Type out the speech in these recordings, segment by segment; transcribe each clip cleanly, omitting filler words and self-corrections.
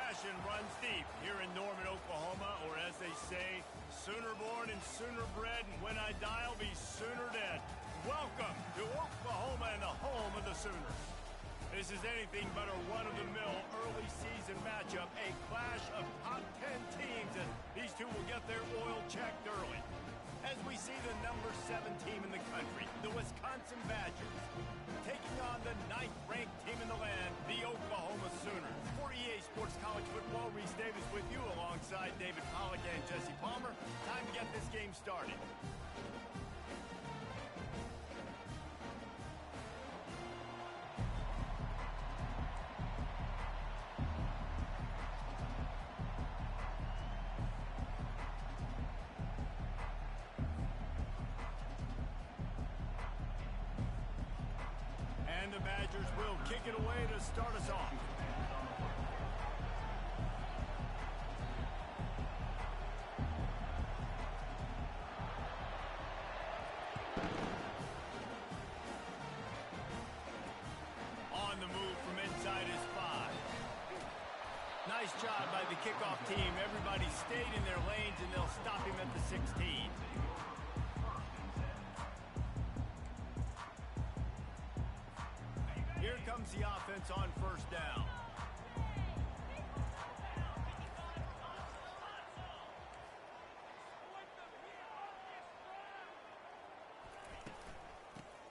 passion runs deep here in Norman, Oklahoma, or as they say, sooner born and sooner bred, and when I die, I'll be sooner dead. Welcome to Oklahoma and the home of the Sooners. This is anything but a run-of-the-mill early season matchup, a clash of top 10 teams, and these two will get their oil checked early. As we see the number 7 team in the country, the Wisconsin Badgers, taking on the 9th-ranked team in the land, the Oklahoma Sooners. For EA Sports College Football, Reese Davis with you alongside David Pollack and Jesse Palmer. Time to get this game started. And the Badgers will kick it away to start us off. On the move from inside his 5. Nice job by the kickoff team. Everybody stayed in their lanes, and they'll stop him at the 16. Here comes the offense on first down.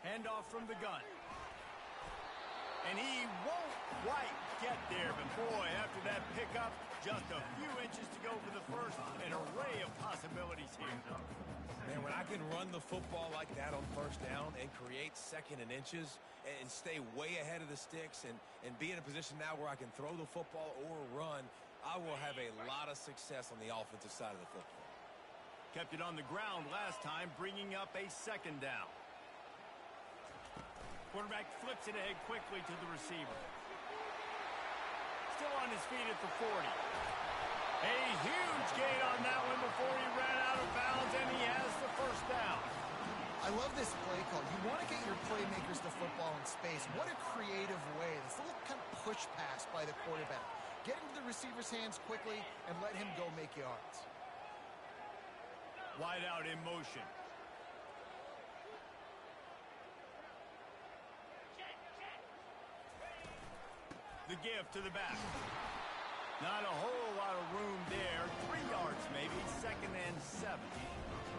Handoff from the gun. And he won't quite get there, but boy, after that pickup, just a few inches to go for the first. An array of possibilities here. Man, when I can run the football like that on first down and create second and inches and stay way ahead of the sticks and be in a position now where I can throw the football or run, I will have a lot of success on the offensive side of the football. Kept it on the ground last time, bringing up a second down. Quarterback flips it ahead quickly to the receiver. Still on his feet at the 40. A huge gain on that one before he ran out of bounds, and he has the first down. I love this play call. You want to get your playmakers the football in space. What a creative way. This little kind of push pass by the quarterback. Get into the receiver's hands quickly and let him go make yards. Wide out in motion. The give to the back. Not a whole lot of room there. 3 yards maybe, 2nd and 7.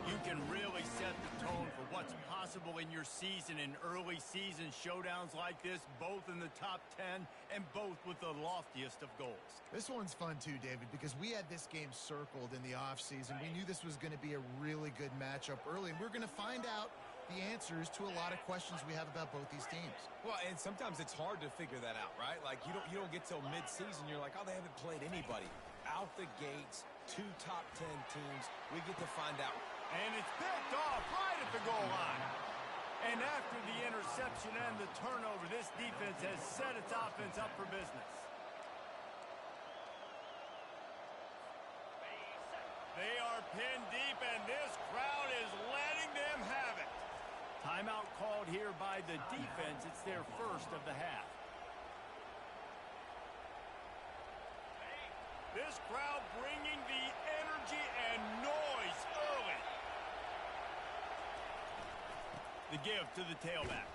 You can really set the tone for what's possible in your season in early season showdowns like this, both in the top 10 and both with the loftiest of goals. This one's fun too, David, because we had this game circled in the offseason. We knew this was going to be a really good matchup early, and we're going to find out the answers to a lot of questions we have about both these teams. Well, and sometimes it's hard to figure that out, right? Like, you don't get till mid-season, you're like, oh, they haven't played anybody. Out the gates, 2 top 10 teams, we get to find out. And it's picked off right at the goal line. And after the interception and the turnover, this defense has set its offense up for business. They are pinned deep, and this crowd is letting them have it. Timeout called here by the defense. It's their first of the half. This crowd bringing the energy and noise early. The give to the tailback.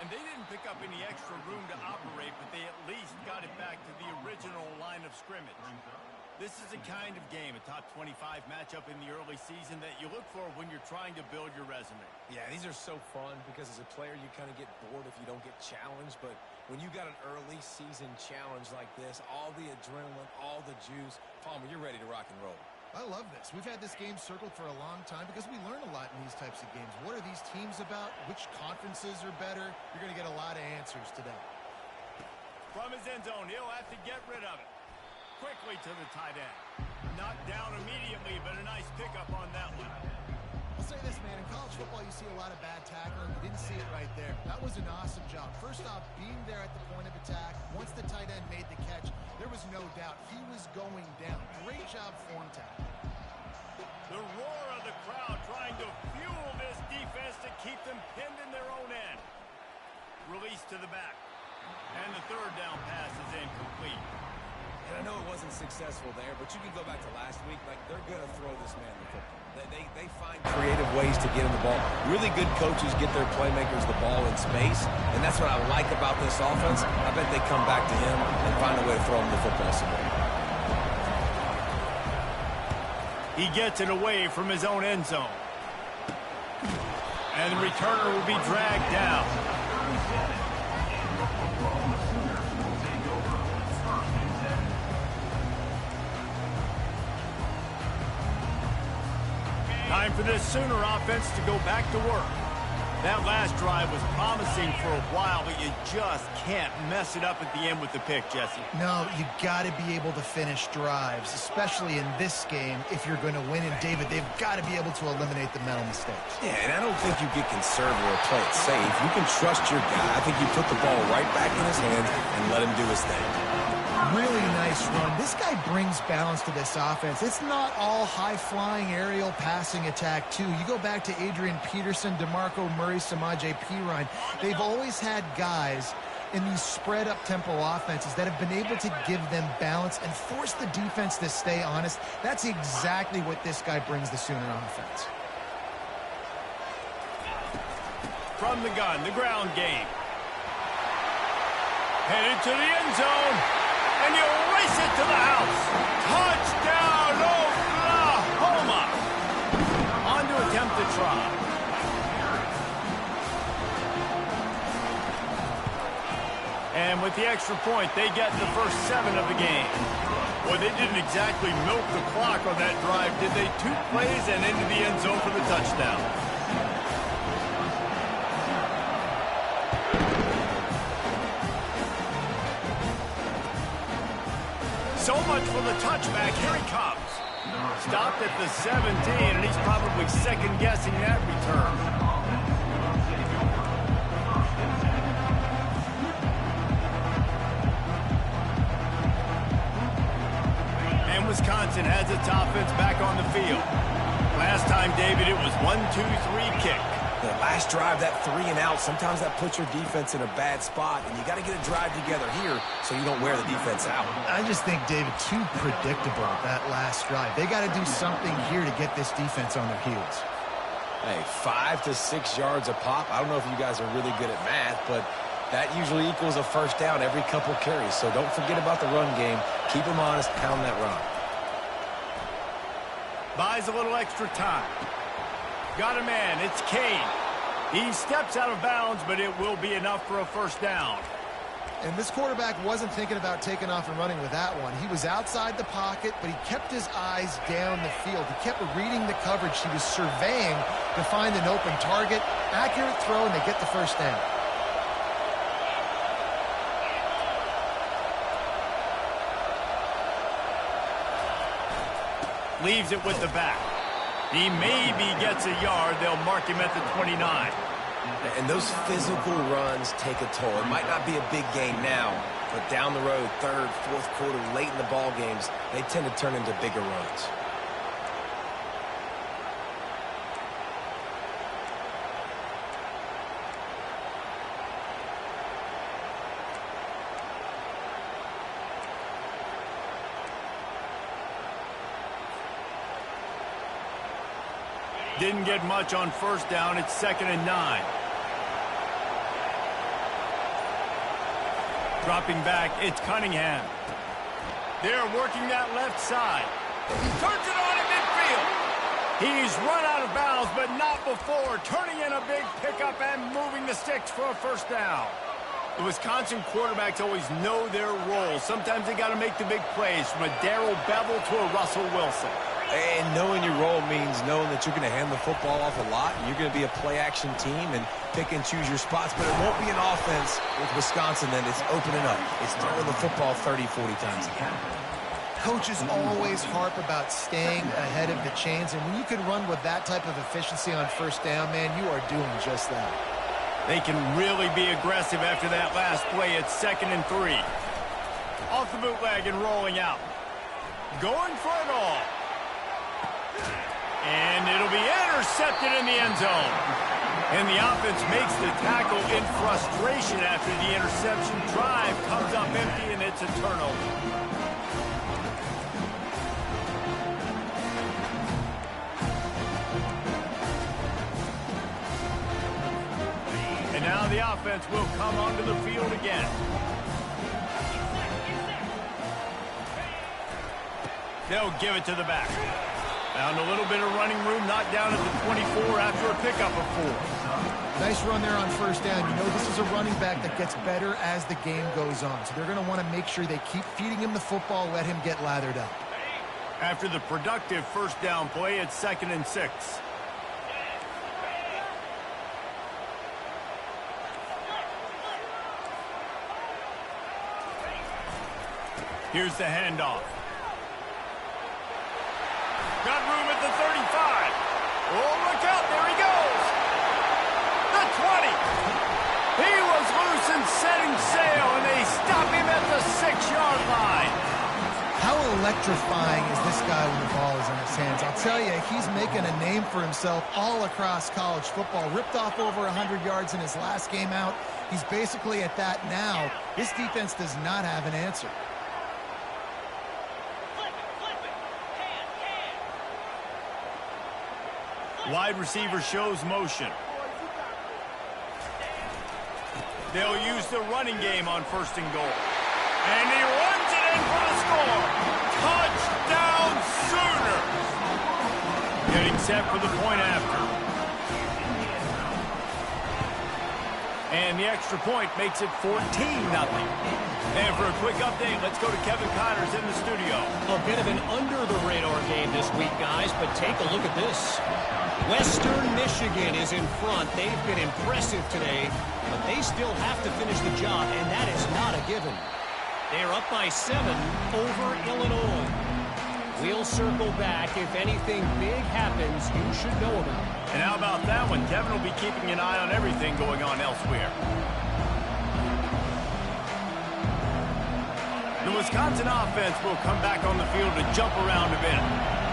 And they didn't pick up any extra room to operate, but they at least got it back to the original line of scrimmage. This is a kind of game, a top 25 matchup in the early season that you look for when you're trying to build your resume. Yeah, these are so fun because as a player you kind of get bored if you don't get challenged, but when you got an early season challenge like this, all the adrenaline, all the juice, Palmer, you're ready to rock and roll. I love this. We've had this game circled for a long time because we learn a lot in these types of games. What are these teams about? Which conferences are better? You're going to get a lot of answers today. From his end zone, he'll have to get rid of it. Quickly to the tight end. Knocked down immediately, but a nice pickup on that one. I'll say this, man. In college football, you see a lot of bad tackling. You didn't see it right there. That was an awesome job. First off, being there at the point of attack. Once the tight end made the catch, there was no doubt he was going down. Great job form tackle. The roar of the crowd trying to fuel this defense to keep them pinned in their own end. Release to the back. And the third down pass is incomplete. And I know it wasn't successful there, but you can go back to last week. Like, they're going to throw this man the football. They find creative ways to get him the ball. Really good coaches get their playmakers the ball in space, and that's what I like about this offense. I bet they come back to him and find a way to throw him the football somewhere. He gets it away from his own end zone. And the returner will be dragged down. Time for this Sooner offense to go back to work. That last drive was promising for a while, but you just can't mess it up at the end with the pick, Jesse. No, you got to be able to finish drives, especially in this game. If you're going to win, and David, they've got to be able to eliminate the mental mistakes. Yeah, and I don't think you get conservative or play it safe. You can trust your guy. I think you put the ball right back in his hands and let him do his thing. Really nice run. This guy brings balance to this offense. It's not all high-flying aerial passing attack, too. You go back to Adrian Peterson, DeMarco Murray, Samaje Perine. They've always had guys in these spread-up tempo offenses that have been able to give them balance and force the defense to stay honest. That's exactly what this guy brings the Sooner offense. From the gun, the ground game. Headed to the end zone. And you race it to the house. Touchdown, Oklahoma. On to attempt to try. And with the extra point, they get the first 7 of the game. Well, they didn't exactly milk the clock on that drive, did they? 2 plays and into the end zone for the touchdown. So much for the touchback. Here he comes. Stopped at the 17, and he's probably second-guessing that return. And Wisconsin has its offense back on the field. Last time, David, it was 1-2-3 kick. The last drive, that 3 and out, sometimes that puts your defense in a bad spot, and you got to get a drive together here so you don't wear the defense out. I just think, David, too predictable, that last drive. They got to do something here to get this defense on their heels. Hey, 5 to 6 yards a pop. I don't know if you guys are really good at math, but that usually equals a first down every couple carries. So don't forget about the run game. Keep them honest, pound that rock. Buys a little extra time. Got a man, it's Kane. He steps out of bounds, but it will be enough for a first down. And this quarterback wasn't thinking about taking off and running with that one. He was outside the pocket, but he kept his eyes down the field. He kept reading the coverage. He was surveying to find an open target. Accurate throw, and they get the first down. Leaves it with the back. He maybe gets a yard. They'll mark him at the 29. And those physical runs take a toll. It might not be a big gain now, but down the road, 3rd, 4th quarter, late in the ball games, they tend to turn into bigger runs. Didn't get much on first down. It's 2nd and 9. Dropping back, it's Cunningham. They're working that left side. He turns it on in midfield. He's run out of bounds, but not before turning in a big pickup and moving the sticks for a first down. The Wisconsin quarterbacks always know their role. Sometimes they got to make the big plays, from a Darrell Bevell to a Russell Wilson. And knowing your role means knowing that you're going to hand the football off a lot, and you're going to be a play-action team and pick and choose your spots. But it won't be an offense with Wisconsin that it's opening up. It's throwing the football 30, 40 times a game. Coaches always harp about staying ahead of the chains, and when you can run with that type of efficiency on first down, man, you are doing just that. They can really be aggressive after that last play. It's 2nd and 3. Off the bootleg and rolling out. Going for it all. And it'll be intercepted in the end zone. And the offense makes the tackle in frustration after the interception. Drive comes up empty, and it's a turnover. And now the offense will come onto the field again. They'll give it to the back. Found a little bit of running room, knocked down at the 24 after a pickup of 4. Nice run there on first down. You know this is a running back that gets better as the game goes on. So they're going to want to make sure they keep feeding him the football, let him get lathered up. After the productive first down play, it's 2nd and 6. Here's the handoff. Got room at the 35. Oh, look out. There he goes. The 20. He was loose and setting sail, and they stop him at the 6-yard line. How electrifying is this guy when the ball is in his hands? I'll tell you, he's making a name for himself all across college football. Ripped off over 100 yards in his last game out. He's basically at that now. This defense does not have an answer. Wide receiver shows motion. They'll use the running game on 1st and goal. And he runs it in for the score. Touchdown Sooners! Getting set for the point after. And the extra point makes it 14-0. And for a quick update, let's go to Kevin Connors in the studio. A bit of an under-the-radar game this week, guys, but take a look at this. Western Michigan is in front. They've been impressive today, but they still have to finish the job, and that is not a given. They're up by 7 over Illinois. We'll circle back. If anything big happens, you should know about it. And how about that one? Kevin will be keeping an eye on everything going on elsewhere. The Wisconsin offense will come back on the field to jump around a bit.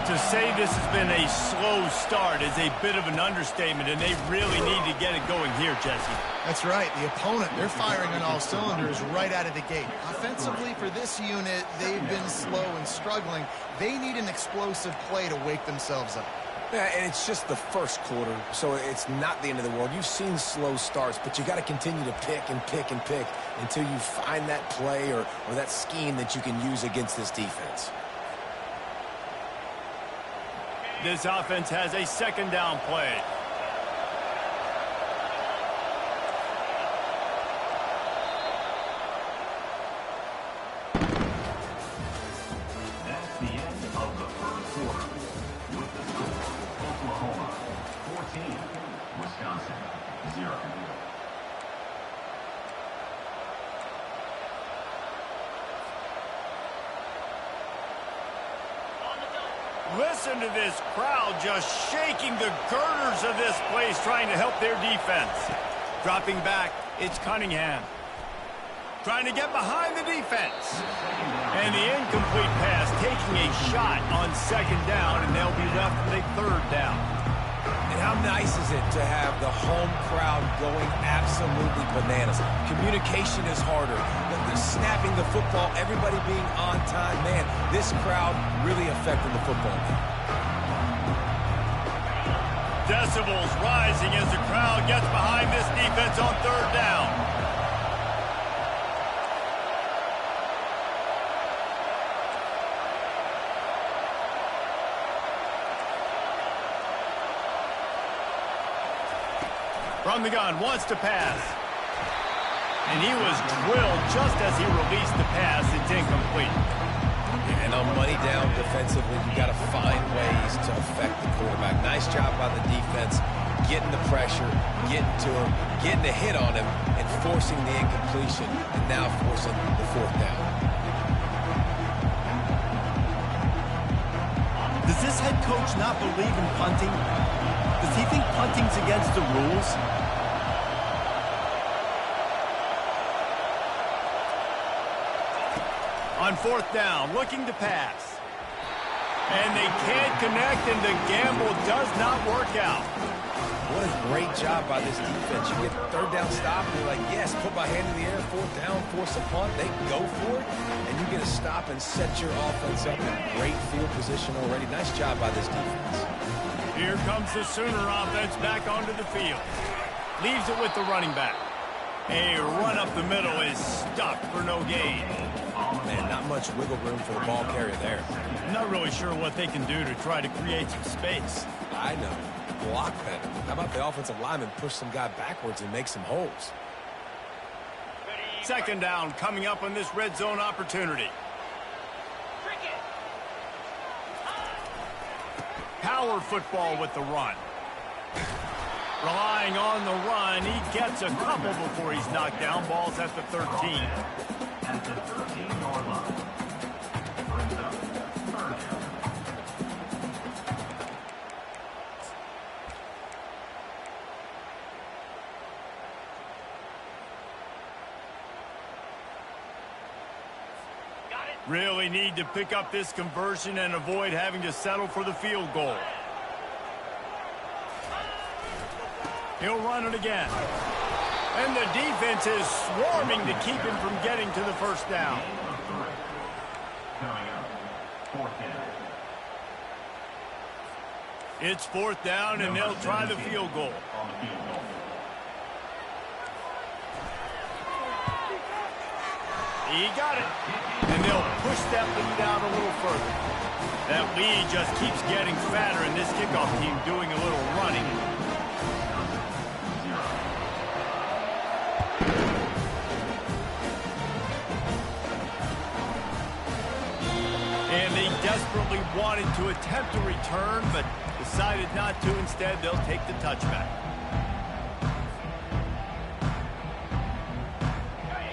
To say this has been a slow start is a bit of an understatement, and they really need to get it going here, Jesse. That's right. The opponent, they're firing on all cylinders right out of the gate. Offensively, for this unit, they've been slow and struggling. They need an explosive play to wake themselves up. Yeah, and it's just the first quarter, so it's not the end of the world. You've seen slow starts, but you got to continue to pick and pick and pick until you find that play or that scheme that you can use against this defense. This offense has a 2nd down play. That's the end of the 3rd quarter. With the score, Oklahoma 14, Wisconsin 0. Listen to this crowd just shaking the girders of this place, trying to help their defense. Dropping back, it's Cunningham. Trying to get behind the defense. And the incomplete pass, taking a shot on 2nd down, and they'll be left with a 3rd down. And how nice is it to have the home crowd going absolutely bananas? Communication is harder. The snapping the football, everybody being on time. Man, this crowd really affecting the football game. Decibels rising as the crowd gets behind this defense on 3rd down. From the gun, wants to pass. And he was drilled just as he released the pass. It's incomplete. And on money down defensively, you got to find ways to affect the quarterback. Nice job by the defense, getting the pressure, getting to him, getting a hit on him, and forcing the incompletion, and now forcing the 4th down. Does this head coach not believe in punting? Does he think punting's against the rules? On 4th down, looking to pass. And they can't connect, and the gamble does not work out. What a great job by this defense. You get the third down stop, and you're like, yes, put my hand in the air, fourth down, force a punt. They go for it, and you get a stop and set your offense up in great field position already. Nice job by this defense. Here comes the Sooner offense back onto the field. Leaves it with the running back. A run up the middle is stuck for no gain. Man, not much wiggle room for the ball carrier there. I'm not really sure what they can do to try to create some space. I know. Block better. How about the offensive lineman push some guy backwards and make some holes? Second down coming up on this red zone opportunity. Power football with the run. Relying on the run, he gets a couple before he's knocked down. Ball's at the 13. At the 13-yard line. Brings up third down. Really need to pick up this conversion and avoid having to settle for the field goal. He'll run it again. And the defense is swarming to keep him from getting to the first down. Coming up, fourth down. It's fourth down, and they'll try the field goal. On the field goal. He got it. And they'll push that lead out a little further. That lead just keeps getting fatter, and this kickoff team doing a little running. And they desperately wanted to attempt a return, but decided not to. Instead, they'll take the touchback.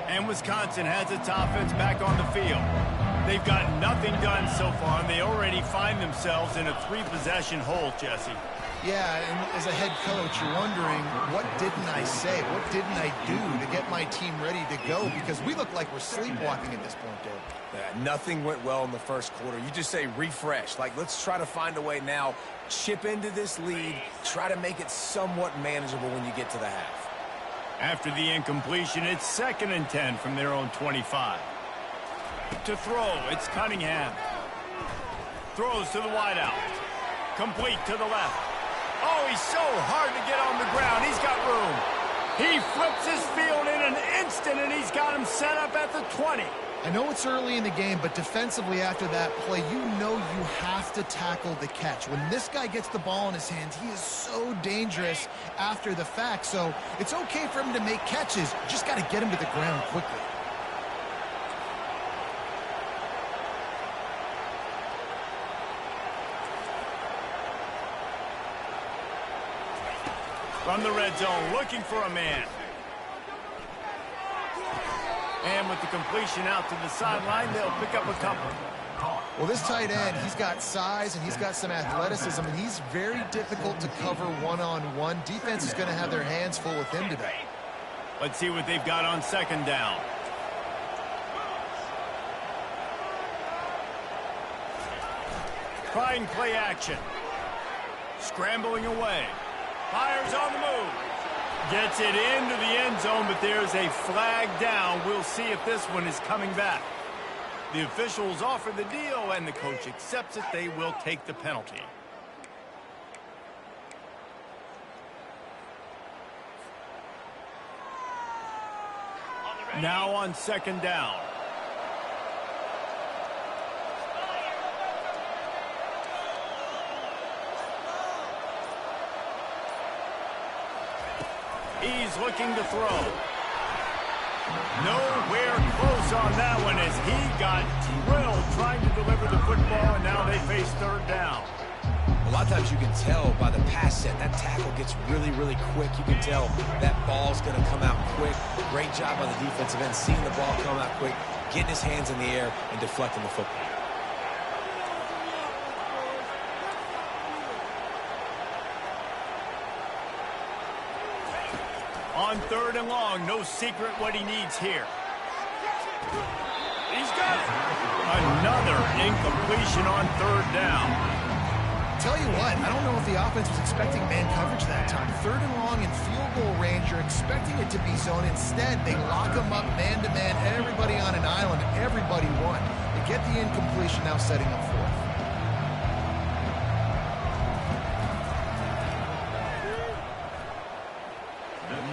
And Wisconsin has its offense back on the field. They've got nothing done so far, and they already find themselves in a three-possession hole, Jesse. Yeah, and as a head coach, you're wondering, what didn't I say? What didn't I do to get my team ready to go? Because we look like we're sleepwalking at this point, Dave. Yeah, nothing went well in the first quarter. You just say refresh. Like, let's try to find a way now. Chip into this lead. Try to make it somewhat manageable when you get to the half. After the incompletion, it's 2nd and 10 from their own 25. To throw, it's Cunningham. Throws to the wideout. Complete to the left. Oh, he's so hard to get on the ground. He's got room. He flips his field in an instant, and he's got him set up at the 20. I know it's early in the game, but defensively after that play, you know you have to tackle the catch. When this guy gets the ball in his hands, he is so dangerous after the fact. So it's okay for him to make catches. You just got to get him to the ground quickly. From the red zone, looking for a man. And with the completion out to the sideline, they'll pick up a couple. Well, this tight end, he's got size and he's got some athleticism, and he's very difficult to cover one-on-one. Defense is going to have their hands full with him today. Let's see what they've got on 2nd down. Trying play action. Scrambling away. Fires on the move. Gets it into the end zone, but there's a flag down. We'll see if this one is coming back. The officials offer the deal, and the coach accepts it. They will take the penalty. Now on 2nd down. He's looking to throw. Nowhere close on that one as he got drilled trying to deliver the football, and now they face 3rd down. A lot of times you can tell by the pass set, that tackle gets really, really quick. You can tell that ball's going to come out quick. Great job on the defensive end, seeing the ball come out quick, getting his hands in the air, and deflecting the football. On 3rd and long, no secret what he needs here. He's got it. Another incompletion on third down. Tell you what, I don't know if the offense was expecting man coverage that time. Third and long in field goal range, you're expecting it to be zone. Instead, they lock them up man-to-man, everybody on an island, everybody won. They get the incompletion, now setting up fourth.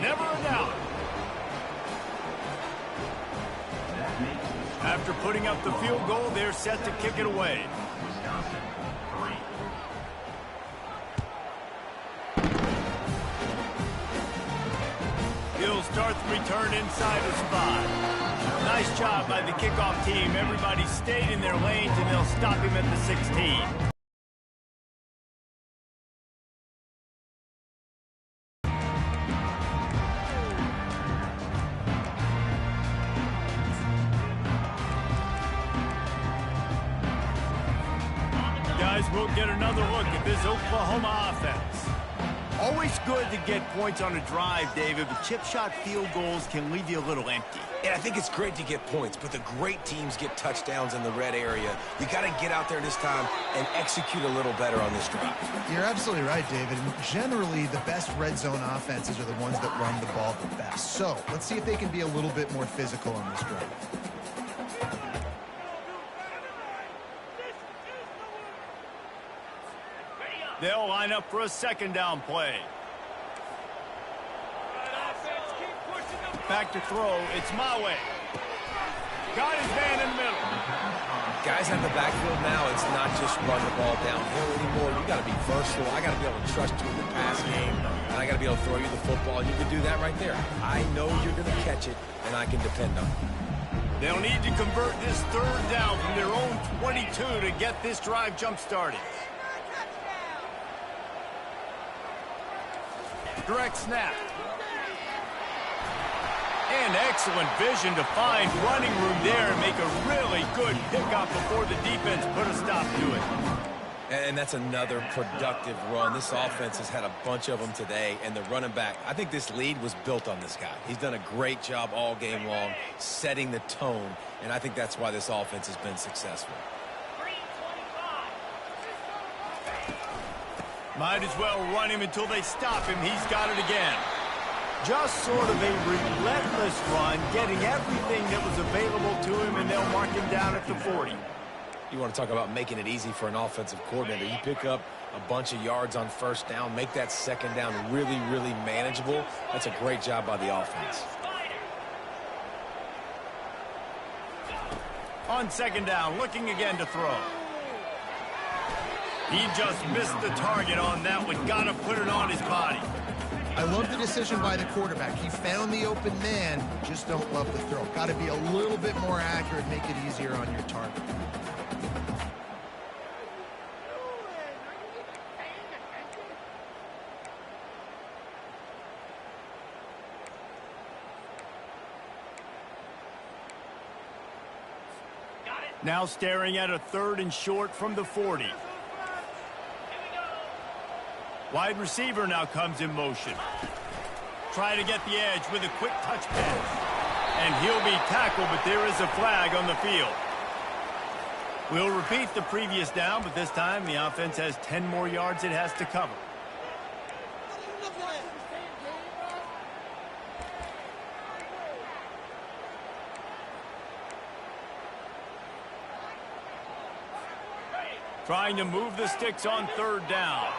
Never a doubt. After putting up the field goal, they're set to kick it away. Wisconsin, 3. He'll start the return inside his 5. Nice job by the kickoff team. Everybody stayed in their lanes, and they'll stop him at the 16. Guys, we'll get another look at this Oklahoma offense. Always good to get points on a drive, David, but chip shot field goals can leave you a little empty. And I think it's great to get points, but the great teams get touchdowns in the red area. You got to get out there this time and execute a little better on this drive. You're absolutely right, David. Generally, the best red zone offenses are the ones that run the ball the best. So let's see if they can be a little bit more physical on this drive. They'll line up for a second down play. Back to throw. It's Mawe. Got his man in the middle. Guys at the backfield now, it's not just run the ball downhill anymore. You got to be versatile. I got to be able to trust you in the pass game, and I got to be able to throw you the football. You can do that right there. I know you're going to catch it, and I can depend on it. They'll need to convert this third down from their own 22 to get this drive jump-started. Direct snap. And excellent vision to find running room there and make a really good pickup before the defense put a stop to it. And that's another productive run. This offense has had a bunch of them today, and the running back, I think this lead was built on this guy. He's done a great job all game long setting the tone, and I think that's why this offense has been successful. Might as well run him until they stop him. He's got it again. Just sort of a relentless run, getting everything that was available to him, and they'll mark him down at the 40. You want to talk about making it easy for an offensive coordinator. You pick up a bunch of yards on first down, make that second down really, really manageable. That's a great job by the offense. On second down, looking again to throw. He just missed the target on that one. Got to put it on his body. I love the decision by the quarterback. He found the open man, just don't love the throw. Got to be a little bit more accurate, make it easier on your target. Now staring at a third and short from the 40. Wide receiver now comes in motion. Try to get the edge with a quick touch pass. And he'll be tackled, but there is a flag on the field. We'll repeat the previous down, but this time the offense has 10 more yards it has to cover. Trying to move the sticks on third down.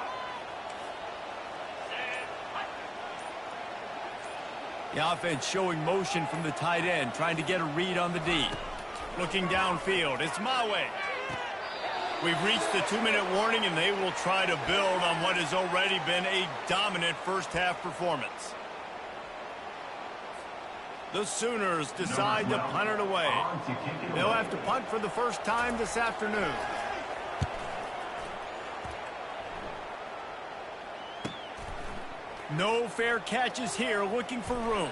The offense showing motion from the tight end, trying to get a read on the D. Looking downfield, it's Mawe. We've reached the 2-minute warning, and they will try to build on what has already been a dominant first-half performance. The Sooners decide to punt it away. They'll have to punt for the first time this afternoon. No fair catches here, looking for room.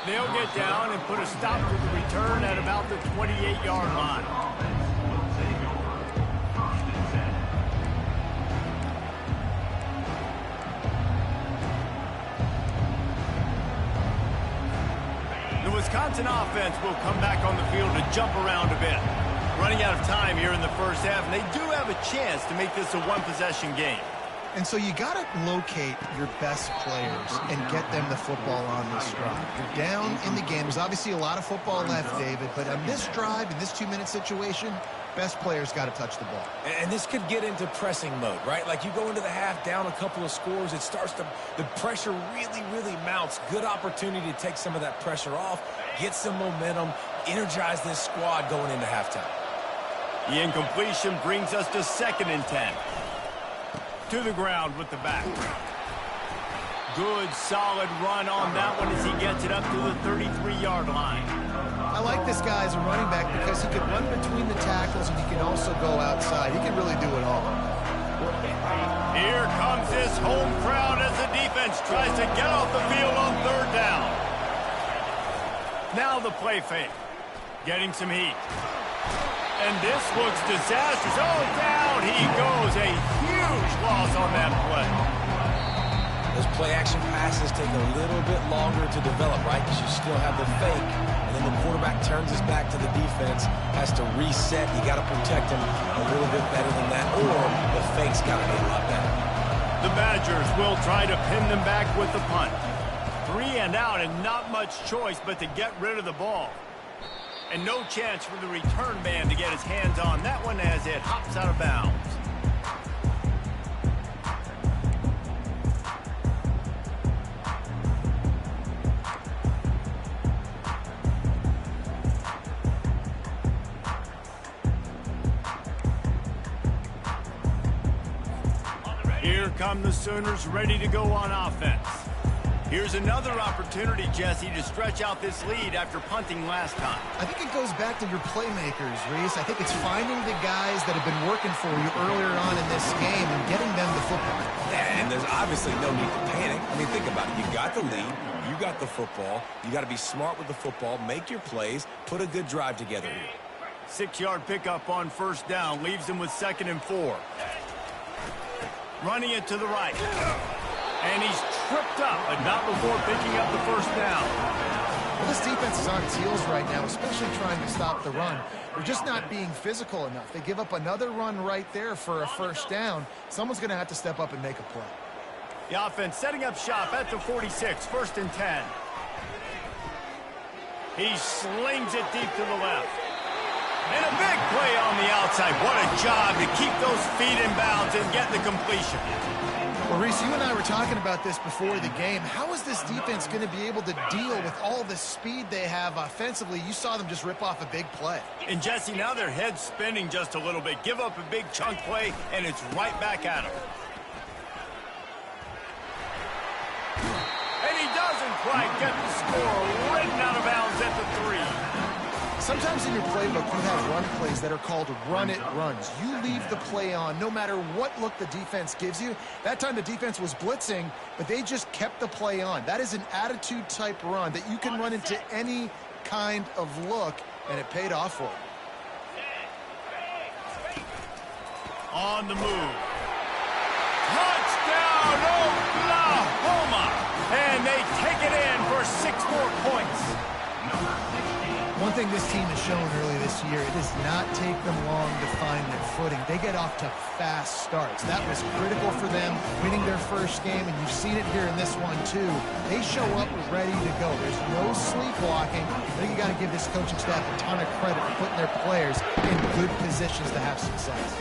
They'll get down and put a stop to the return at about the 28-yard line. The Wisconsin offense will come back on the field to jump around a bit. Running out of time here in the first half, and they do have a chance to make this a one-possession game. And so you got to locate your best players and get them the football on this drive. You're down in the game. There's obviously a lot of football left, David, but on this drive, in this 2-minute situation, best players got to touch the ball. And this could get into pressing mode, right? Like you go into the half down a couple of scores, it starts to, the pressure really, really mounts. Good opportunity to take some of that pressure off, get some momentum, energize this squad going into halftime. The incompletion brings us to 2nd and 10. To the ground with the back. Good, solid run on that one as he gets it up to the 33-yard line. I like this guy as a running back because he can run between the tackles and he can also go outside. He can really do it all. Here comes this home crowd as the defense tries to get off the field on 3rd down. Now the play fake. Getting some heat. And this looks disastrous. Oh, down he goes. A huge loss on that play. Those play-action passes take a little bit longer to develop, right? Because you still have the fake, and then the quarterback turns his back to the defense, has to reset. You got to protect him a little bit better than that, or the fake's got to be a lot better. The Badgers will try to pin them back with the punt. 3 and out, and not much choice but to get rid of the ball. And no chance for the return man to get his hands on that one as it hops out of bounds. Here come the Sooners ready to go on offense. Here's another opportunity, Jesse, to stretch out this lead after punting last time. I think it goes back to your playmakers, Reese. I think it's finding the guys that have been working for you earlier on in this game and getting them the football. And there's obviously no need to panic. I mean, think about it. You got the lead. You got the football. You got to be smart with the football. Make your plays. Put a good drive together here. 6-yard pickup on 1st down. Leaves them with 2nd and 4. Running it to the right. And he's tripped up, but not before picking up the 1st down. Well, this defense is on its heels right now, especially trying to stop the run. They're just not being physical enough. They give up another run right there for a 1st down. Someone's going to have to step up and make a play. The offense setting up shop at the 46, 1st and 10. He slings it deep to the left. And a big play on the outside. What a job to keep those feet in bounds and get the completion. Well, Reese, you and I were talking about this before the game. How is this defense going to be able to deal with all the speed they have offensively? You saw them just rip off a big play. And, Jesse, now their head's spinning just a little bit. Give up a big chunk play, and it's right back at them. And he doesn't quite get the score. Ridden out of bounds at the 3. Sometimes in your playbook, you have run plays that are called run-it runs. You leave the play on no matter what look the defense gives you. That time the defense was blitzing, but they just kept the play on. That is an attitude-type run that you can run into any kind of look, and it paid off for them. On the move. Touchdown, Oklahoma! And they take it in for 6 more points. One thing this team has shown early this year, it does not take them long to find their footing. They get off to fast starts. That was critical for them, winning their first game, and you've seen it here in this one too. They show up ready to go. There's no sleepwalking. I think you got to give this coaching staff a ton of credit for putting their players in good positions to have success.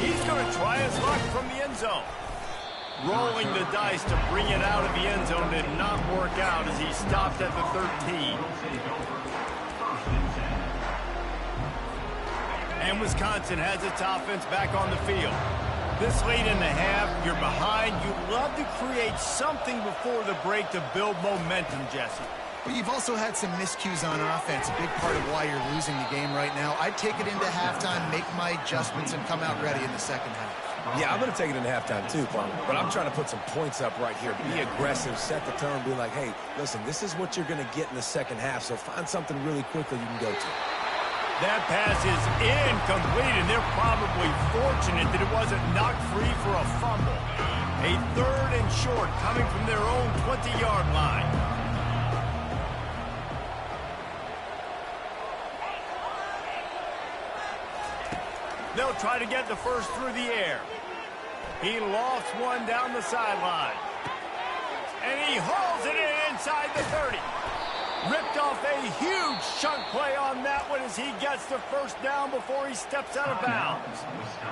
He's going to try his luck from the end zone. Rolling the dice to bring it out of the end zone did not work out as he stopped at the 13. And Wisconsin has its offense back on the field. This late in the half, you're behind. You love to create something before the break to build momentum, Jesse. But you've also had some miscues on offense, a big part of why you're losing the game right now. I'd take it into halftime, make my adjustments, and come out ready in the second half. Yeah, I'm going to take it into halftime too, Palmer. But I'm trying to put some points up right here. Be aggressive, set the tone, be like, hey, listen, this is what you're going to get in the second half, so find something really quickly you can go to. That pass is incomplete, and they're probably fortunate that it wasn't knocked free for a fumble. A 3rd and short coming from their own 20-yard line. They'll try to get the first through the air. He lofts one down the sideline. And he hauls it in inside the 30. Ripped off a huge chunk play on that one as he gets the first down before he steps out of bounds.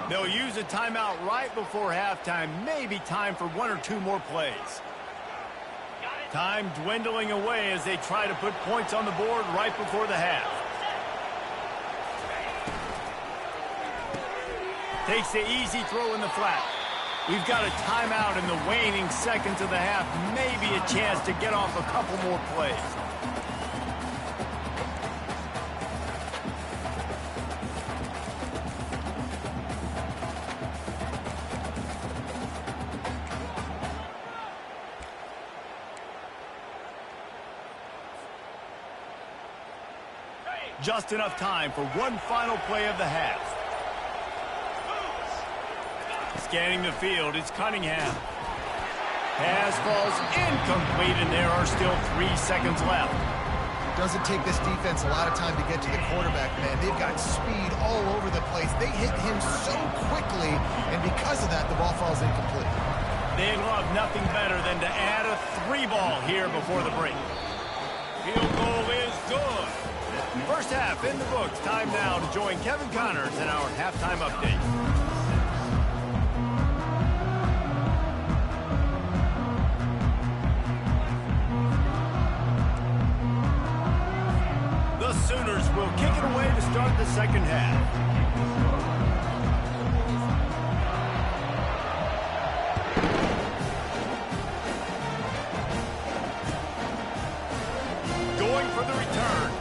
They'll use a timeout right before halftime. Maybe time for 1 or 2 more plays. Time dwindling away as they try to put points on the board right before the half. Takes the easy throw in the flat. We've got a timeout in the waning seconds of the half. Maybe a chance to get off a couple more plays. Just enough time for one final play of the half. Scanning the field, it's Cunningham. Pass falls incomplete, and there are still 3 seconds left. Doesn't take this defense a lot of time to get to the quarterback, man. They've got speed all over the place. They hit him so quickly, and because of that, the ball falls incomplete. They'd love nothing better than to add a 3-ball here before the break. Field goal is good. First half in the books. Time now to join Kevin Connors in our halftime update. The Sooners will kick it away to start the second half. Going for the return.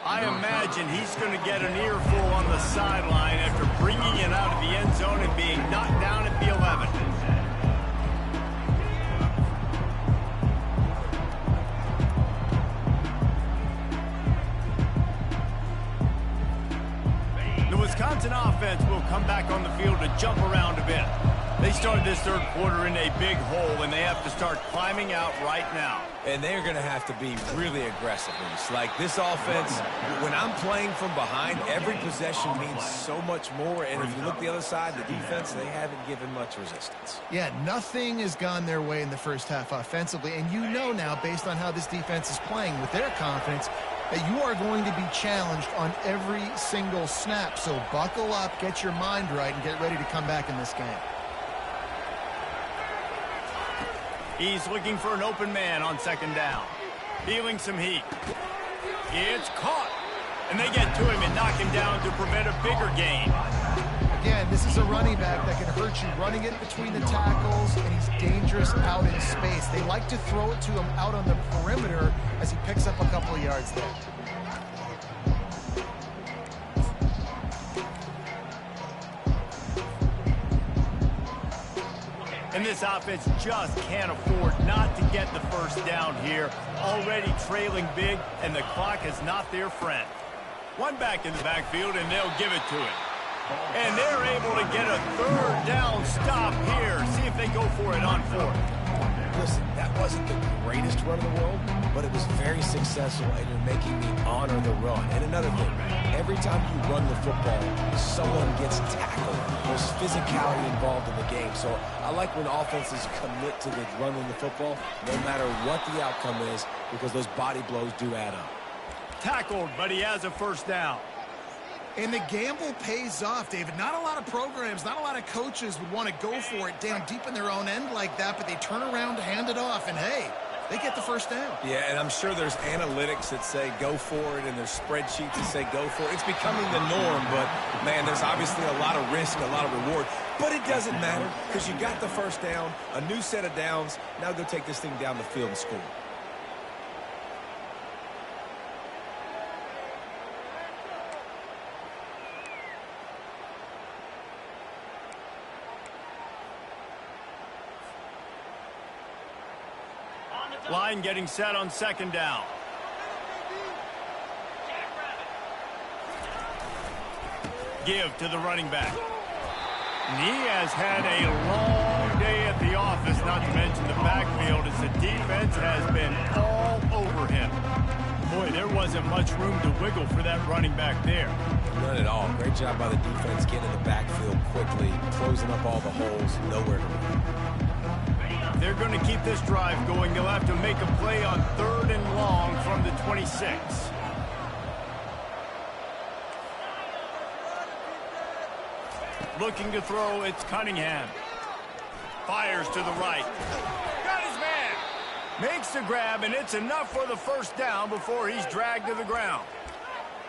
I imagine he's going to get an earful on the sideline after bringing it out of the end zone and being knocked down at the 11. The Wisconsin offense will come back on the field to jump around a bit. They started this third quarter in a big hole, and they have to start climbing out right now. And they're going to have to be really aggressive. It's like this offense, when I'm playing from behind, every possession means so much more. And if you look the other side, the defense, they haven't given much resistance. Yeah, nothing has gone their way in the first half offensively. And you know now, based on how this defense is playing with their confidence, that you are going to be challenged on every single snap. So buckle up, get your mind right, and get ready to come back in this game. He's looking for an open man on second down. Feeling some heat. It's caught. And they get to him and knock him down to prevent a bigger gain. Again, this is a running back that can hurt you running it between the tackles, and he's dangerous out in space. They like to throw it to him out on the perimeter as he picks up a couple of yards there. And this offense just can't afford not to get the first down here. Already trailing big, and the clock is not their friend. One back in the backfield, and they'll give it to him. And they're able to get a third down stop here. See if they go for it on 4th. Listen, that wasn't the greatest run in the world, but it was very successful, and you're making me honor the run. And another thing, every time you run the football, someone gets tackled. There's physicality involved in the game. So I like when offenses commit to the running the football, no matter what the outcome is, because those body blows do add up. Tackled, but he has a first down. And the gamble pays off, David. Not a lot of programs, not a lot of coaches would want to go for it down deep in their own end like that, but they turn around to hand it off, and hey, they get the first down. Yeah, and I'm sure there's analytics that say go for it, and there's spreadsheets that say go for it. It's becoming the norm, but, man, there's obviously a lot of risk, a lot of reward. But it doesn't matter because you got the first down, a new set of downs. Now go take this thing down the field and score. Line getting set on second down. Give to the running back. And he has had a long day at the office, not to mention the backfield, as the defense has been all over him. Boy, there wasn't much room to wiggle for that running back there. None at all. Great job by the defense getting in the backfield quickly, closing up all the holes, nowhere to run. They're going to keep this drive going. They'll have to make a play on 3rd and long from the 26. Looking to throw, it's Cunningham. Fires to the right. Got his man. Makes the grab, and it's enough for the first down before he's dragged to the ground.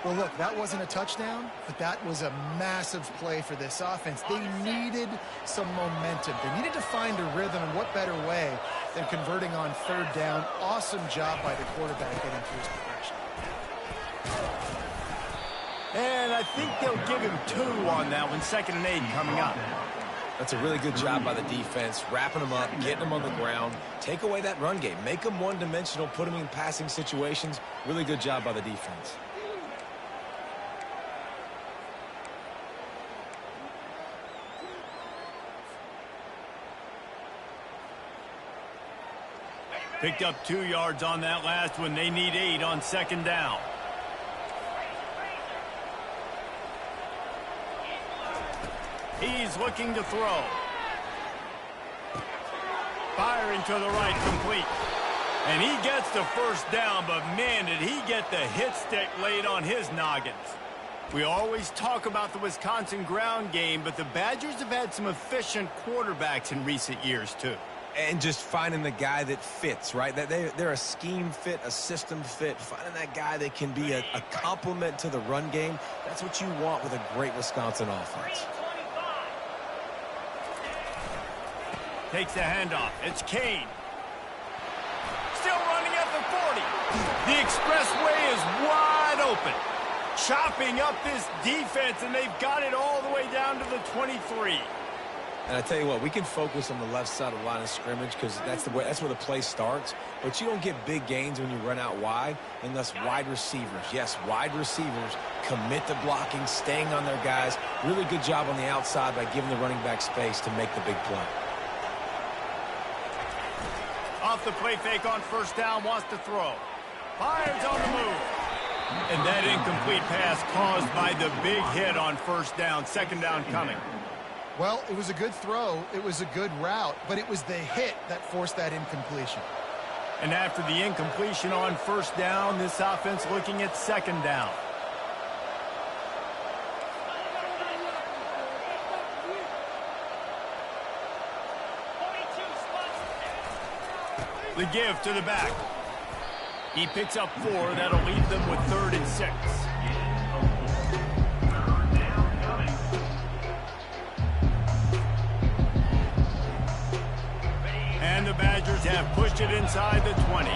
Well, look, that wasn't a touchdown, but that was a massive play for this offense. They needed some momentum. They needed to find a rhythm, and what better way than converting on 3rd down. Awesome job by the quarterback getting through his progression. And I think they'll give him 2 on that one. 2nd and 8 coming up. That's a really good job by the defense, wrapping them up, getting them on the ground. Take away that run game. Make them one-dimensional, put them in passing situations. Really good job by the defense. Picked up 2 yards on that last one. They need 8 on 2nd down. He's looking to throw. Firing to the right, complete. And he gets the first down, but man, did he get the hit stick laid on his noggins. We always talk about the Wisconsin ground game, but the Badgers have had some efficient quarterbacks in recent years, too. And just finding the guy that fits, right? They're a scheme fit, a system fit. Finding that guy that can be a complement to the run game. That's what you want with a great Wisconsin offense. Takes the handoff. It's Kane. Still running at the 40. The expressway is wide open. Chopping up this defense, and they've got it all the way down to the 23. And I tell you what, we can focus on the left side of the line of scrimmage because that's where the play starts. But you don't get big gains when you run out wide unless wide receivers, yes, wide receivers, commit to blocking, staying on their guys. Really good job on the outside by giving the running back space to make the big play. Off the play fake on 1st down, wants to throw. Fires on the move. And that incomplete pass caused by the big hit on 1st down. 2nd down coming. Well, it was a good throw. It was a good route, but it was the hit that forced that incompletion. And after the incompletion on 1st down, this offense looking at 2nd down. The give to the back. He picks up 4. That'll leave them with 3rd and 6. And the Badgers have pushed it inside the 20.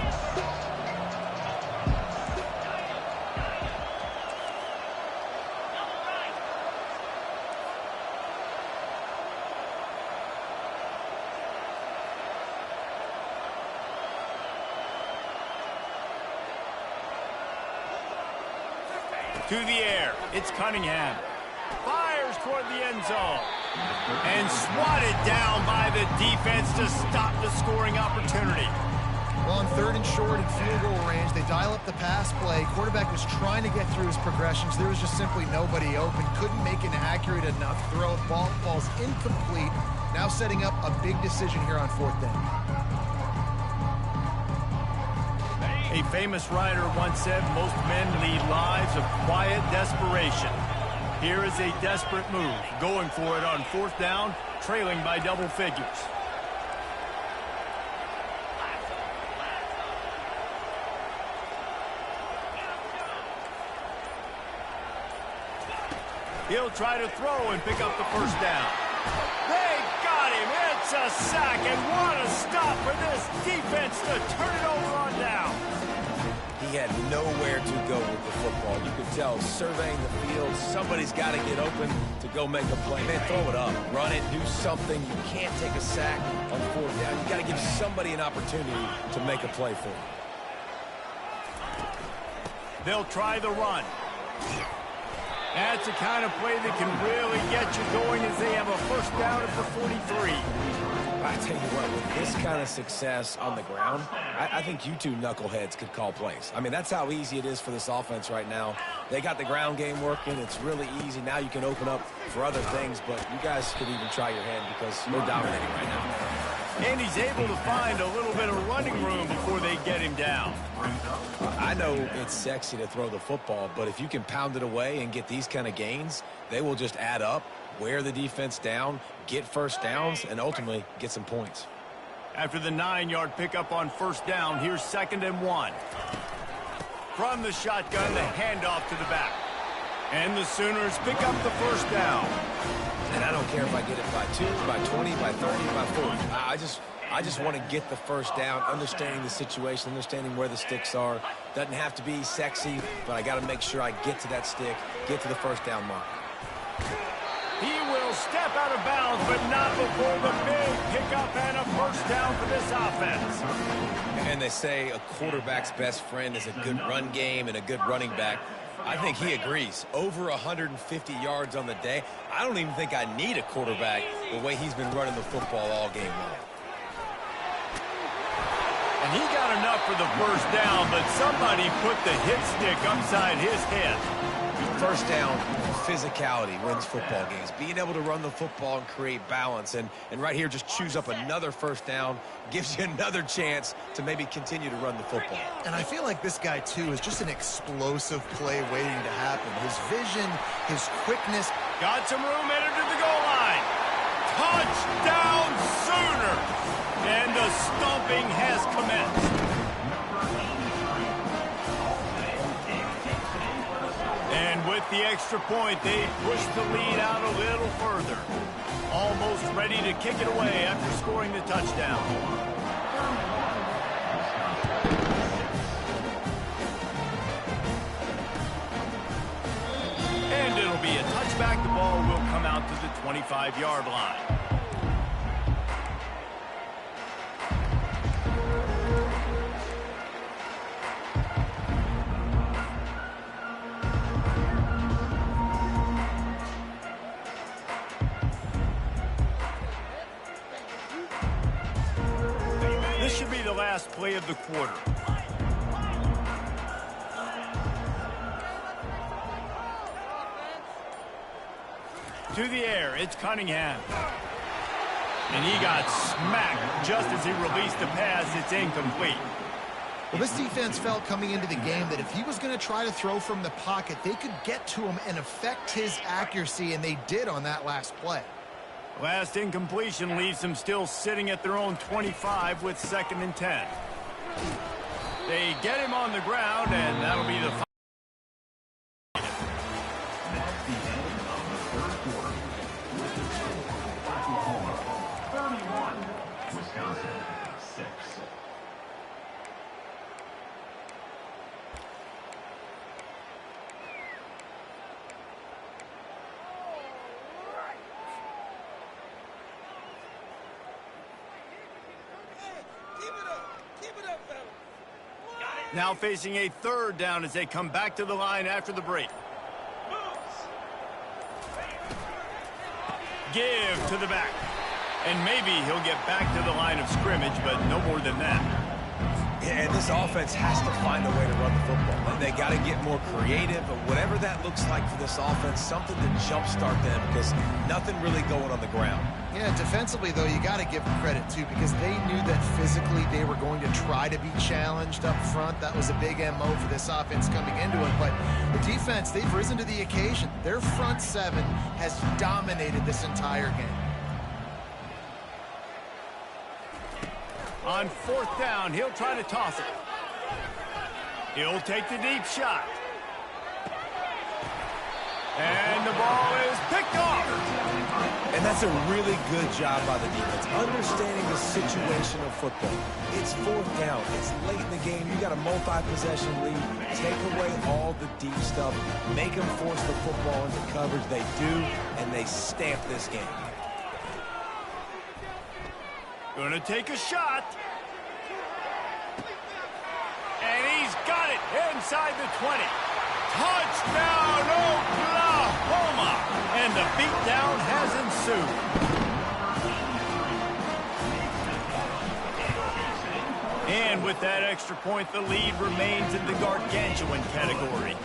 To the air. It's Cunningham. Fires toward the end zone. And swatted down by the defense to stop the scoring opportunity. Well, on 3rd and short and field goal range, they dial up the pass play. Quarterback was trying to get through his progressions. There was just simply nobody open. Couldn't make an accurate enough throw. Ball falls incomplete. Now setting up a big decision here on 4th down. A famous writer once said, most men lead lives of quiet desperation. Here is a desperate move, going for it on 4th down, trailing by double figures. He'll try to throw and pick up the 1st down. They got him. It's a sack, and what a stop for this defense to turn it over on down. He had nowhere to go with the football. You could tell, surveying the field, somebody's got to get open to go make a play. Man, throw it up, run it, do something. You can't take a sack on 4th down. You got to give somebody an opportunity to make a play for him. They'll try the run. That's the kind of play that can really get you going as they have a first down at the 43. I tell you what, with this kind of success on the ground, I think you two knuckleheads could call plays. I mean, that's how easy it is for this offense right now. They got the ground game working. It's really easy. Now you can open up for other things, but you guys could even try your hand because they're dominating right now. And he's able to find a little bit of running room before they get him down. I know it's sexy to throw the football, but if you can pound it away and get these kind of gains, they will just add up, wear the defense down, get first downs, and ultimately get some points. After the 9-yard pickup on first down, here's 2nd and 1. From the shotgun, the handoff to the back. And the Sooners pick up the first down. And I don't care if I get it by 2, by 20, by 30, by 40. I just want to get the first down, understanding the situation, understanding where the sticks are. Doesn't have to be sexy, but I got to make sure I get to that stick, get to the first down mark. He will step out of bounds, but not before the big pickup and a first down for this offense. And they say a quarterback's best friend is a good run game and a good running back. I think he agrees. Over 150 yards on the day. I don't even think I need a quarterback the way he's been running the football all game long. And he got enough for the first down, but somebody put the hit stick upside his head. First down, physicality wins football games. Being able to run the football and create balance. And right here, just choose up another first down, gives you another chance to maybe continue to run the football. And I feel like this guy, too, is just an explosive play waiting to happen. His vision, his quickness. Got some room, headed to the goal line. Touchdown, Sooner! And the stomping has commenced. And with the extra point, they push the lead out a little further. Almost ready to kick it away after scoring the touchdown. And it'll be a touchback. The ball will come out to the 25-yard line. This should be the last play of the quarter. To the air, it's Cunningham. And he got smacked just as he released the pass. It's incomplete. Well, this defense felt coming into the game that if he was going to try to throw from the pocket, they could get to him and affect his accuracy, and they did on that last play. Last incompletion leaves them still sitting at their own 25 with 2nd and 10. They get him on the ground, and that'll be the final. That's the end of the third quarter. Oklahoma 31, Wisconsin 6. Now facing a 3rd down as they come back to the line after the break. Give to the back. And maybe he'll get back to the line of scrimmage, but no more than that. And this offense has to find a way to run the football. They got to get more creative, but whatever that looks like for this offense, something to jumpstart them because nothing really going on the ground. Yeah, defensively, though, you got to give them credit, too, because they knew that physically they were going to try to be challenged up front. That was a big MO for this offense coming into it. But the defense, they've risen to the occasion. Their front seven has dominated this entire game. On 4th down, he'll try to toss it. He'll take the deep shot. And the ball is picked off. And that's a really good job by the defense, understanding the situation of football. It's 4th down. It's late in the game. You got a multi-possession lead. Take away all the deep stuff. Make them force the football into coverage. They do, and they stamp this game. Gonna take a shot. And he's got it inside the 20. Touchdown, Oklahoma! And the beatdown has ensued. And with that extra point, the lead remains in the gargantuan category.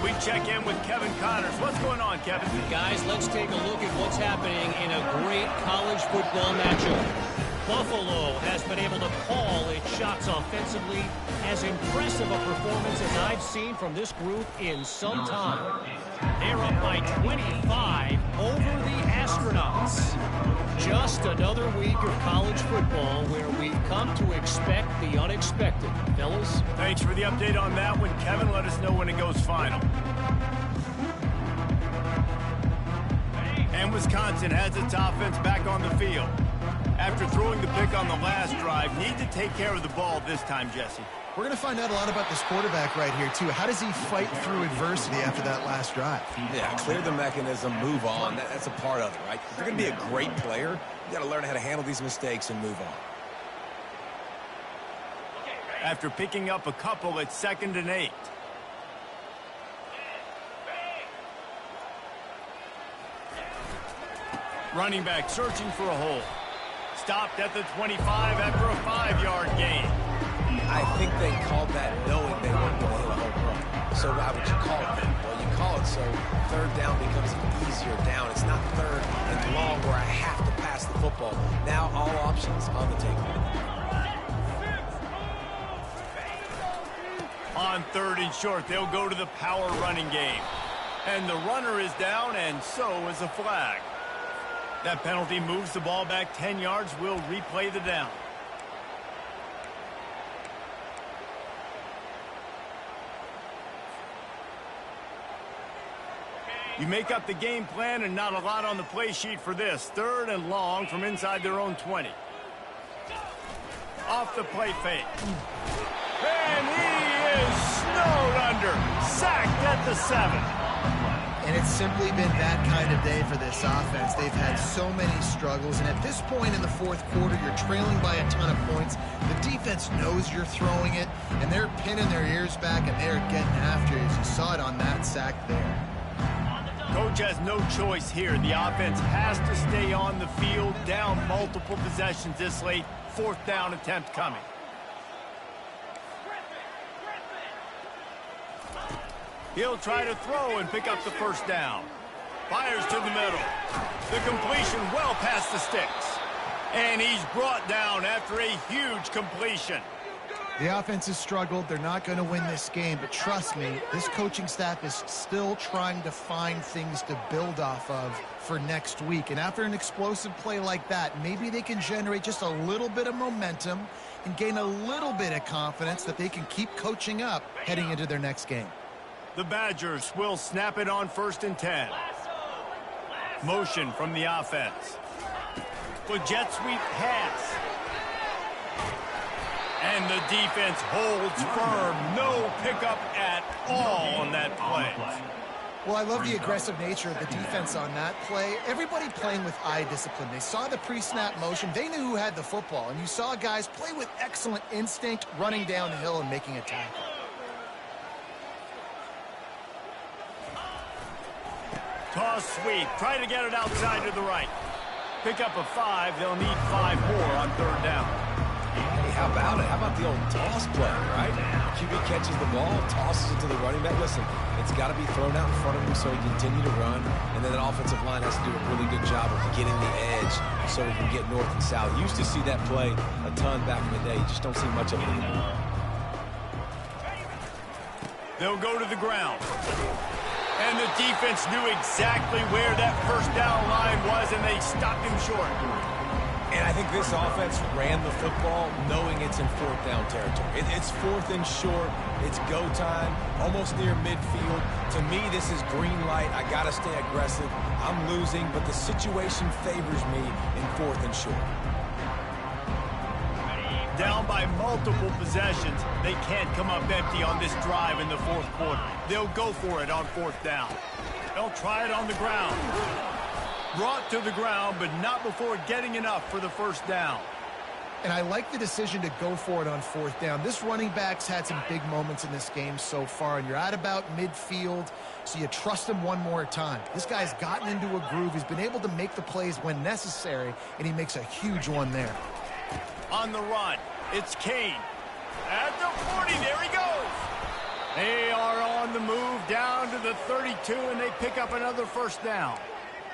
We check in with Kevin Connors. What's going on, Kevin? Guys, let's take a look at what's happening in a great college football matchup. Buffalo has been able to call its shots offensively. As impressive a performance as I've seen from this group in some time. They're up by 25 over the Astronauts. Just another week of college football where we've come to expect the unexpected. Fellas? Thanks for the update on that one, Kevin. Let us know when it goes final. And Wisconsin has its offense back on the field. After throwing the pick on the last drive, need to take care of the ball this time, Jesse. We're going to find out a lot about this quarterback right here, too. How does he fight through adversity after that last drive? Yeah, clear the mechanism, move on. That's a part of it, right? If you're going to be a great player, you got to learn how to handle these mistakes and move on. After picking up a couple, it's 2nd and 8. Running back searching for a hole. Stopped at the 25 after a 5-yard gain. I think they called that knowing they weren't going to hit a home run. So why would you call it that? Well, you call it so 3rd down becomes an easier down. It's not 3rd and long where I have to pass the football. Now all options on the table. On 3rd and short, they'll go to the power running game. And the runner is down, and so is a flag. That penalty moves the ball back 10 yards. We'll replay the down. You make up the game plan and not a lot on the play sheet for this. 3rd and long from inside their own 20. Off the play fake. And he is snowed under. Sacked at the 7. And it's simply been that kind of day for this offense. They've had so many struggles, and at this point in the 4th quarter, you're trailing by a ton of points. The defense knows you're throwing it, and they're pinning their ears back, and they're getting after it, as you saw it on that sack there. Coach has no choice here. The offense has to stay on the field, down multiple possessions this late. 4th down attempt coming. He'll try to throw and pick up the 1st down. Fires to the middle. The completion well past the sticks. And he's brought down after a huge completion. The offense has struggled. They're not going to win this game, but trust me, this coaching staff is still trying to find things to build off of for next week. And after an explosive play like that, maybe they can generate just a little bit of momentum and gain a little bit of confidence that they can keep coaching up heading into their next game. The Badgers will snap it on 1st and 10. Motion from the offense. The jet sweep pass. And the defense holds firm. No pickup at all on that play. Well, I love the aggressive nature of the defense on that play. Everybody playing with eye discipline. They saw the pre-snap motion. They knew who had the football. And you saw guys play with excellent instinct, running down the hill and making a tackle. Toss sweep. Try to get it outside to the right. Pick up a 5. They'll need 5 more on 3rd down. Hey, how about it? How about the old toss play, right? QB catches the ball, tosses it to the running back. Listen, it's got to be thrown out in front of him so he can continue to run. And then the offensive line has to do a really good job of getting the edge so he can get north and south. Used to see that play a ton back in the day. You just don't see much of it anymore. They'll go to the ground. And the defense knew exactly where that 1st down line was, and they stopped him short. And I think this offense ran the football knowing it's in 4th down territory. It's 4th and short. It's go time, almost near midfield. To me, this is green light. I got to stay aggressive. I'm losing, but the situation favors me in 4th and short. Down by multiple possessions. They can't come up empty on this drive in the 4th quarter. They'll go for it on 4th down. They'll try it on the ground. Brought to the ground, but not before getting enough for the 1st down. And I like the decision to go for it on 4th down. This running back's had some big moments in this game so far, and you're at about midfield, so you trust him one more time. This guy's gotten into a groove. He's been able to make the plays when necessary, and he makes a huge one there. On the run, it's Kane. At the 40, there he goes. They are on the move down to the 32, and they pick up another 1st down.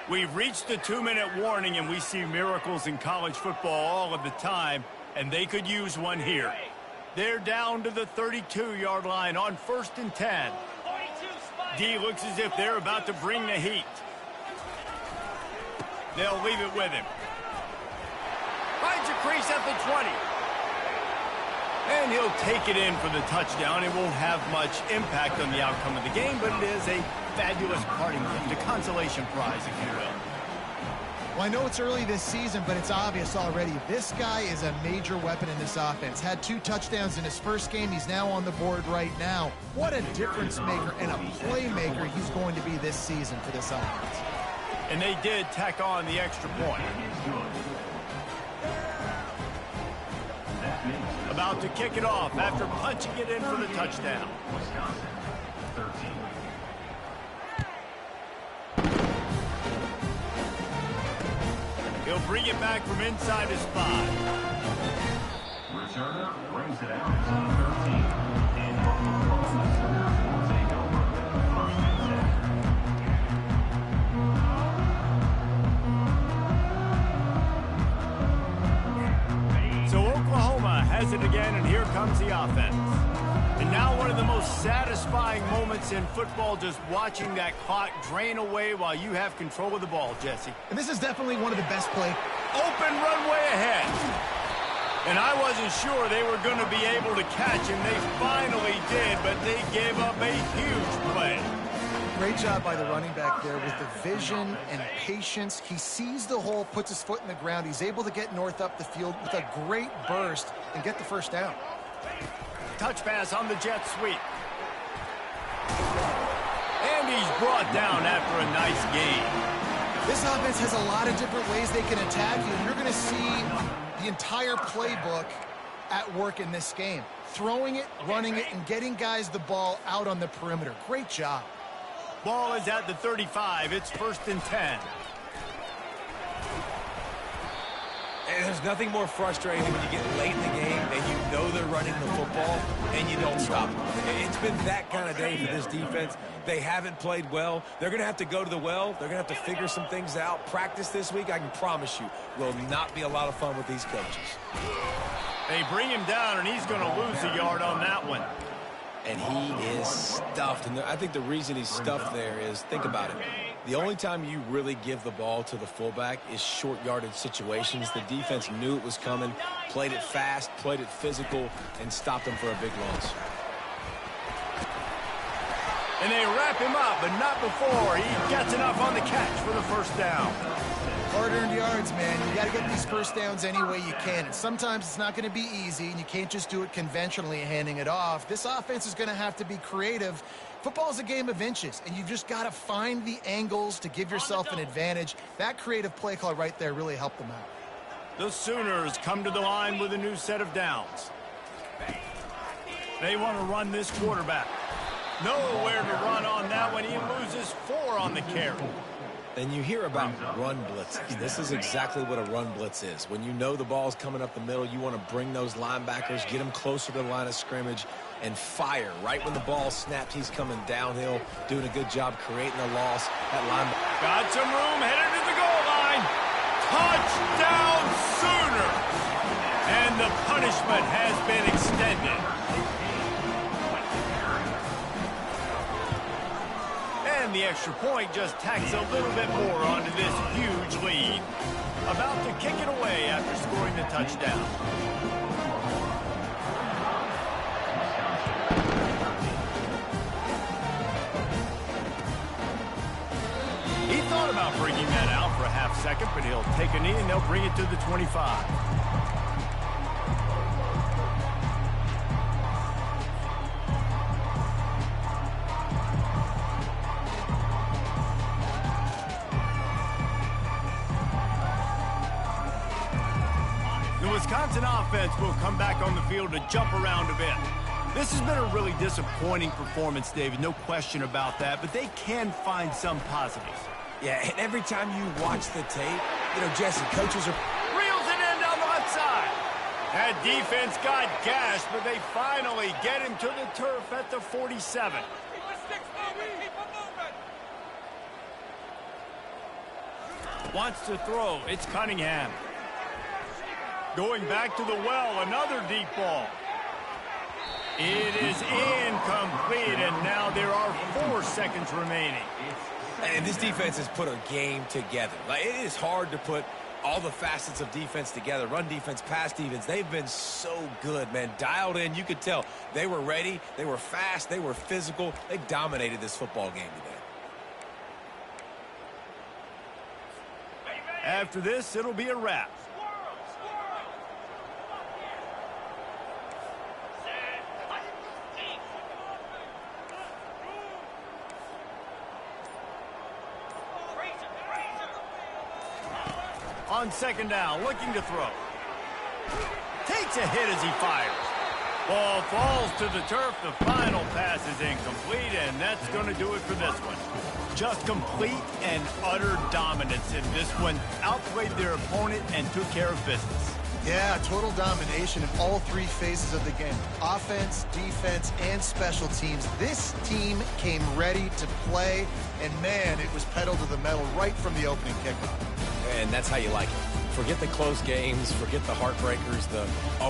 We've reached the 2-minute warning, and we see miracles in college football all of the time, and they could use one here. They're down to the 32-yard line on 1st and 10. D looks as if they're about to bring the heat. They'll leave it with him. Finds a crease at the 20. And he'll take it in for the touchdown. It won't have much impact on the outcome of the game, but it is a fabulous parting gift, a consolation prize, if you will. Well, I know it's early this season, but it's obvious already. This guy is a major weapon in this offense. Had 2 touchdowns in his first game. He's now on the board right now. What a difference maker and a playmaker he's going to be this season for this offense. And they did tack on the extra point. About to kick it off after punching it in for the touchdown. Wisconsin, 13. He'll bring it back from inside his 5. Returner brings it out to 13. And Oklahoma Sooners will take over 1st and 10. So Oklahoma has it again, and here comes the offense. And now one of the most satisfying moments in football, just watching that clock drain away while you have control of the ball, Jesse. And this is definitely one of the best plays. Open runway ahead. And I wasn't sure they were going to be able to catch him. They finally did, but they gave up a huge play. Great job by the running back there with the vision and patience. He sees the hole, puts his foot in the ground. He's able to get north up the field with a great burst and get the 1st down. Touch pass on the jet sweep. And he's brought down after a nice gain. This offense has a lot of different ways they can attack you. You're going to see the entire playbook at work in this game. Throwing it, running it, and getting guys the ball out on the perimeter. Great job. Ball is at the 35. It's 1st and 10. And there's nothing more frustrating when you get late in the game and you know they're running the football and you don't stop them. It's been that kind of day for this defense. They haven't played well. They're going to have to go to the well. They're going to have to figure some things out. Practice this week, I can promise you, will not be a lot of fun with these coaches. They bring him down, and he's going to lose a yard on that one. And he is stuffed. And I think the reason he's stuffed there is, think about it. The only time you really give the ball to the fullback is short yardage situations. The defense knew it was coming, played it fast, played it physical, and stopped him for a big loss. And they wrap him up, but not before he gets enough on the catch for the 1st down. Hard-earned yards, man. You got to get these 1st downs any way you can. And sometimes it's not going to be easy, and you can't just do it conventionally handing it off. This offense is going to have to be creative. Football is a game of inches, and you've just got to find the angles to give yourself an advantage. That creative play call right there really helped them out. The Sooners come to the line with a new set of downs. They want to run this quarterback. Nowhere to run on that one. He loses 4 on the carry. And you hear about run blitzes. This is exactly what a run blitz is. When you know the ball's coming up the middle, you want to bring those linebackers, get them closer to the line of scrimmage, and fire. Right when the ball snaps, he's coming downhill, doing a good job creating a loss. That linebacker got some room, headed to the goal line. Touchdown Sooners! And the punishment has been extended. And the extra point just tacks a little bit more onto this huge lead. About to kick it away after scoring the touchdown. He thought about bringing that out for a half second, but he'll take a knee and they'll bring it to the 25. defense and offense will come back on the field to jump around a bit. This has been a really disappointing performance, David, no question about that, but they can find some positives. Yeah, and every time you watch the tape, Jesse, coaches are... Reels it in down the left side. That defense got gashed, but they finally get him to the turf at the 47. Wants to throw. It's Cunningham. Going back to the well, another deep ball. It is incomplete, and now there are 4 seconds remaining. And this defense has put a game together. Like, it is hard to put all the facets of defense together. Run defense, pass defense. They've been so good, man. Dialed in. You could tell they were ready. They were fast. They were physical. They dominated this football game today. After this, it'll be a wrap. On second down, looking to throw. Takes a hit as he fires. Ball falls to the turf. The final pass is incomplete, and that's going to do it for this one. Just complete and utter dominance in this one. Outplayed their opponent and took care of business. Yeah, total domination in all 3 phases of the game. Offense, defense, and special teams. This team came ready to play, and man, it was pedal to the metal right from the opening kickoff. And that's how you like it. Forget the close games, forget the heartbreakers,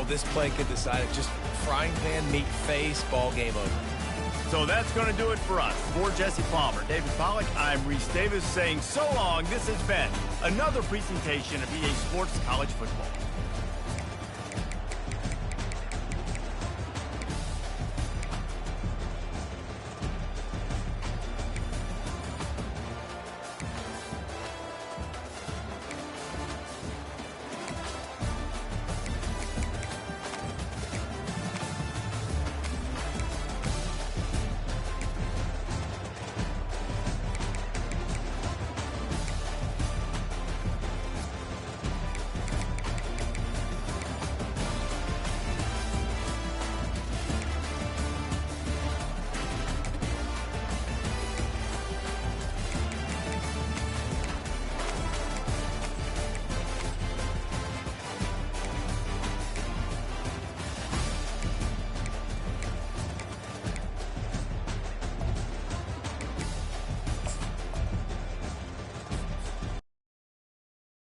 this play could decide it. Just frying pan, meat face, ball game over. So that's going to do it for us. For Jesse Palmer, David Pollack, I'm Reese Davis saying so long. This has been another presentation of EA Sports College Football.